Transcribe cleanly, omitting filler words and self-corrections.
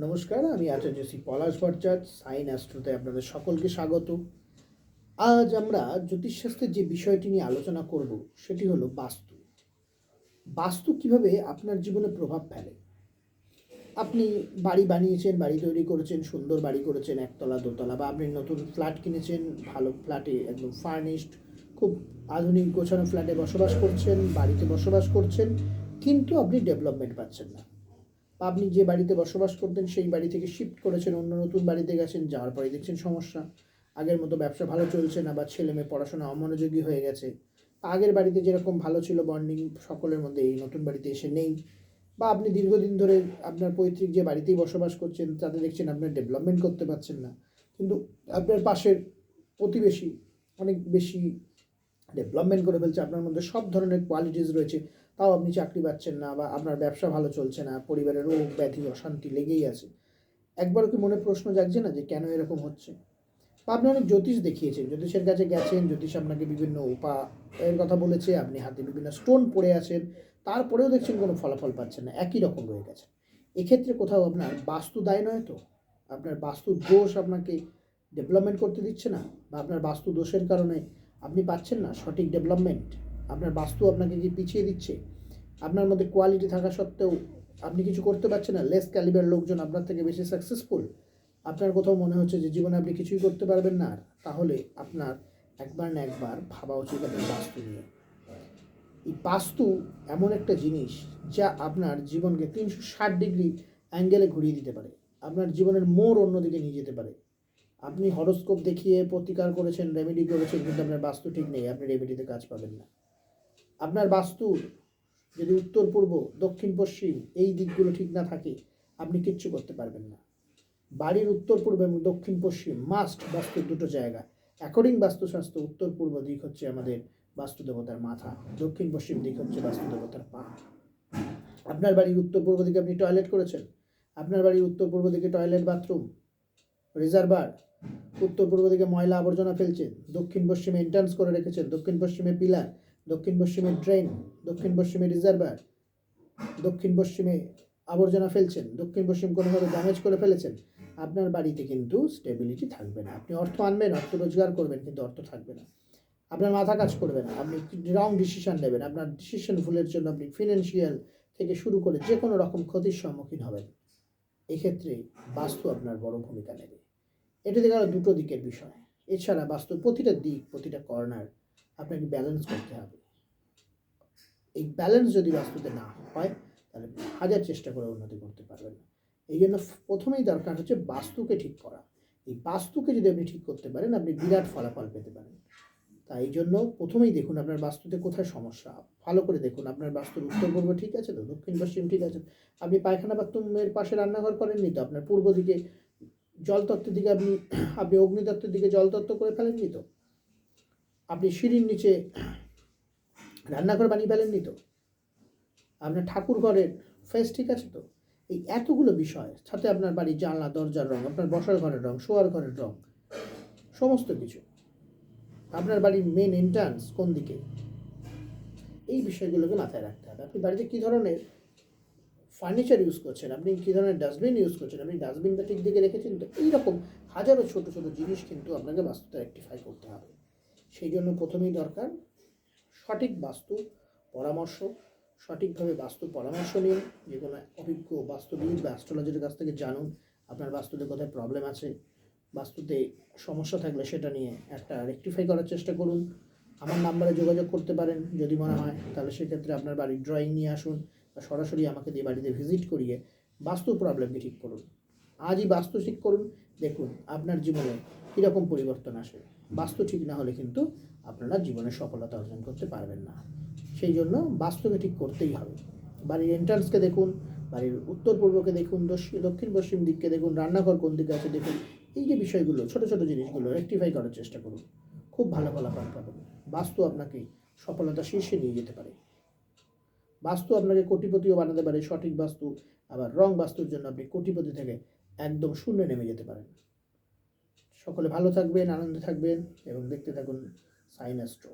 নমস্কার, আমি আচার্য শ্রী পলাশ ভট্টাচার্য, সাইন অ্যাস্ট্রোতে আপনাদের সকলকে স্বাগত। আজ আমরা জ্যোতিষশাস্ত্রের যে বিষয়টি নিয়ে আলোচনা করব সেটি হলো বাস্তু। বাস্তু কিভাবে আপনার জীবনে প্রভাব ফেলে। আপনি বাড়ি বানিয়েছেন, বাড়ি তৈরি করেছেন, সুন্দর বাড়ি করেছেন, একতলা দোতলা, বা আপনি নতুন ফ্ল্যাট কিনেছেন, ভালো ফ্ল্যাটে একদম ফার্নিশড, খুব আধুনিক গোছানো ফ্ল্যাটে বসবাস করছেন, বাড়িতে বসবাস করছেন, কিন্তু আপনি ডেভেলপমেন্ট পাচ্ছেন না। বা আপনি যে বাড়িতে বসবাস করতেন সেই বাড়ি থেকে শিফট করেছেন, অন্য নতুন বাড়িতে গেছেন, যাওয়ার পরে দেখছেন সমস্যা, আগের মতো ব্যবসা ভালো চলছে না, বা ছেলে মেয়ে পড়াশোনা অমনোযোগী হয়ে গেছে, আগের বাড়িতে যেরকম ভালো ছিল বন্ডিং সকলের মধ্যে এই নতুন বাড়িতে এসে নেই। বা আপনি দীর্ঘদিন ধরে আপনার পৈতৃক যে বাড়িতেই বসবাস করছেন তাতে দেখছেন আপনার ডেভেলপমেন্ট করতে পারছেন না, কিন্তু আপনার পাশের প্রতিবেশী অনেক বেশি ডেভেলপমেন্ট করে ফেলছে, আপনার মধ্যে সব ধরনের কোয়ালিটিস রয়েছে, তাও আপনি চাকরি পাচ্ছেন না, বা আপনার ব্যবসা ভালো চলছে না, পরিবারের রোগ ব্যাধি অশান্তি লেগেই আছে। একবারও কি মনে প্রশ্ন জাগছে না যে কেন এরকম হচ্ছে? বা আপনি অনেক জ্যোতিষ দেখিয়েছেন, জ্যোতিষের কাছে গেছেন, জ্যোতিষ আপনাকে বিভিন্ন উপায়ের কথা বলেছে, আপনি হাতে বিভিন্ন স্টোন পড়ে আছেন, তারপরেও দেখছেন কোনো ফলাফল পাচ্ছেন না, একই রকম রয়ে গেছে। এক্ষেত্রে কোথাও আপনার বাস্তু দায় নয় তো? আপনার বাস্তু দোষ আপনাকে ডেভেলপমেন্ট করতে দিচ্ছে না, বা আপনার বাস্তু দোষের কারণে আপনি পাচ্ছেন না সঠিক ডেভেলপমেন্ট? আপনার বাস্তু আপনাকে কি পিছিয়ে দিচ্ছে? আপনার মধ্যে কোয়ালিটি থাকা সত্ত্বেও আপনি কিছু করতে পারছেন না, লেস ক্যালিবার লোকজন আপনার থেকে বেশি সাকসেসফুল, আপনার কোথাও মনে হচ্ছে যে জীবনে আপনি কিছুই করতে পারবেন না, তাহলে আপনার একবার না একবার ভাবা উচিত আপনার বাস্তু নিয়ে। এই বাস্তু এমন একটা জিনিস যা আপনার জীবনকে 360 ডিগ্রি অ্যাঙ্গেলে ঘুরিয়ে দিতে পারে, আপনার জীবনের মোড় অন্যদিকে নিয়ে যেতে পারে। আপনি হরোস্কোপ দেখিয়ে প্রতিকার করেছেন, রেমেডি করেছেন, কিন্তু আপনার বাস্তু ঠিক নেই, আপনি রেমেডিতে কাজ পাবেন না। আপনার বাস্তু যদি উত্তর পূর্ব, দক্ষিণ পশ্চিম এই দিকগুলো ঠিক না থাকে, আপনি কিচ্ছু করতে পারবেন না। বাড়ির উত্তর পূর্ব এবং দক্ষিণ পশ্চিম মাস্ট, বাস্তুর দুটো জায়গা। অ্যাকর্ডিং বাস্তুশাস্ত্র উত্তর পূর্ব দিক হচ্ছে আমাদের বাস্তু দেবতার মাথা, দক্ষিণ পশ্চিম দিক হচ্ছে বাস্তু দেবতার পা। আপনার বাড়ির উত্তর পূর্ব দিকে আপনি টয়লেট করেছেন, আপনার বাড়ির উত্তর পূর্ব দিকে টয়লেট, বাথরুম, রিজার্ভার, উত্তর পূর্ব দিকে ময়লা আবর্জনা ফেলছেন, দক্ষিণ পশ্চিমে এন্ট্রান্স করে রেখেছেন, দক্ষিণ পশ্চিমে পিলার, দক্ষিণ পশ্চিমে ড্রেন, দক্ষিণ পশ্চিমে রিজার্ভার, দক্ষিণ পশ্চিমে আবর্জনা ফেলছেন, দক্ষিণ পশ্চিম কোনোভাবে ড্যামেজ করে ফেলেছেন, আপনার বাড়িতে কিন্তু স্টেবিলিটি থাকবে না। আপনি অর্থ আনবেন, অর্থ রোজগার করবেন, কিন্তু অর্থ থাকবে না। আপনার মাথা কাজ করবে না, আপনি রং ডিসিশন নেবেন, আপনার ডিসিশন ভুলের জন্য আপনি ফিনান্সিয়াল থেকে শুরু করে যে কোনো রকম ক্ষতির সম্মুখীন হবেন। এক্ষেত্রে বাস্তু আপনার বড় ভূমিকা নেবে। এটি গেল দুটো দিকের বিষয়। এছাড়া বাস্তুর প্রতিটা দিক, প্রতিটা কর্নার আপনাকে ব্যালেন্স করতে হবে। এই ব্যালেন্স যদি বাস্তুতে না হয় তাহলে হাজার চেষ্টা করে উন্নতি করতে পারবেন না। এই জন্য প্রথমেই দরকার হচ্ছে বাস্তুকে ঠিক করা। এই বাস্তুকে যদি আপনি ঠিক করতে পারেন, আপনি বিরাট ফলাফল পেতে পারেন। তাই এই জন্য প্রথমেই দেখুন আপনার বাস্তুতে কোথায় সমস্যা, ভালো করে দেখুন আপনার বাস্তুর উত্তর পূর্ব ঠিক আছে তো, দক্ষিণ পশ্চিম ঠিক আছে। আপনি পায়খানা বাথরুমের পাশে রান্নাঘর করেননি তো, আপনার পূর্ব দিকে জলতত্ত্বের দিকে আপনি আপনি অগ্নিতত্ত্বের দিকে জলতত্ত্ব করে ফেলেননি তো, আপনি সিঁড়ির নিচে রান্নাঘর বানিয়ে ফেলেননি তো, আপনার ঠাকুর ঘরের ফেস ঠিক আছে তো। এই এতগুলো বিষয়, সাথে আপনার বাড়ির জানলা দরজার রং, আপনার বসার ঘরের রং, শোয়ার ঘরের রং, সমস্ত কিছু, আপনার বাড়ির মেন এন্ট্রান্স কোন দিকে, এই বিষয়গুলোকে মাথায় রাখতে হবে। আপনি বাড়িতে কী ধরনের ফার্নিচার ইউজ করছেন, আপনি কী ধরনের ডাস্টবিন ইউজ করছেন, আপনি ডাস্টবিনটা ঠিক দিকে রেখেছেন তো, এইরকম হাজারো ছোটো ছোটো জিনিস কিন্তু আপনাকে বাস্তুতে রেকটিফাই করতে হবে। সেই জন্য প্রথমেই দরকার সঠিক বাস্তু পরামর্শ, সঠিকভাবে বাস্তু পরামর্শ নিন, যে কোনো অভিজ্ঞ বাস্তুবিদ বা অ্যাস্ট্রোলজির কাছ থেকে জানুন আপনার বাস্তুতে কোথায় প্রবলেম আছে, বাস্তুতে সমস্যা থাকলে সেটা নিয়ে একটা রেকটিফাই করার চেষ্টা করুন। আমার নাম্বারে যোগাযোগ করতে পারেন যদি মনে হয়, তাহলে সেক্ষেত্রে আপনার বাড়ির ড্রয়িং নিয়ে আসুন, বা সরাসরি আমাকে দিয়ে বাড়িতে ভিজিট করিয়ে বাস্তু প্রবলেমকে ঠিক করুন। আজই বাস্তু ঠিক করুন, দেখুন আপনার জীবনে কীরকম পরিবর্তন আসে। বাস্তু ঠিক না হলে কিন্তু আপনারা জীবনে সফলতা অর্জন করতে পারবেন না। সেই জন্য বাস্তুকে ঠিক করতেই হবে। বাড়ির এন্ট্রান্সকে দেখুন, বাড়ির উত্তর পূর্বকে দেখুন, দক্ষিণ পশ্চিম দিককে দেখুন, রান্নাঘর কোন দিকে আছে দেখুন। এই যে বিষয়গুলো, ছোটো ছোটো জিনিসগুলো রেকটিফাই করার চেষ্টা করুন, খুব ভালো ফলাফল পাবেন। বাস্তু আপনাকে সফলতা শীর্ষে নিয়ে যেতে পারে। বাস্তু আপনাকে কোটিপতিও বানাতে পারে, সঠিক বাস্তু। আবার রং বাস্তুর জন্য আপনি কোটিপতি থেকে একদম শূন্যে নেমে যেতে পারেন। সকলে ভালো থাকবেন, আনন্দে থাকবেন এবং দেখতে থাকুন সাইন অ্যাস্ট্রো।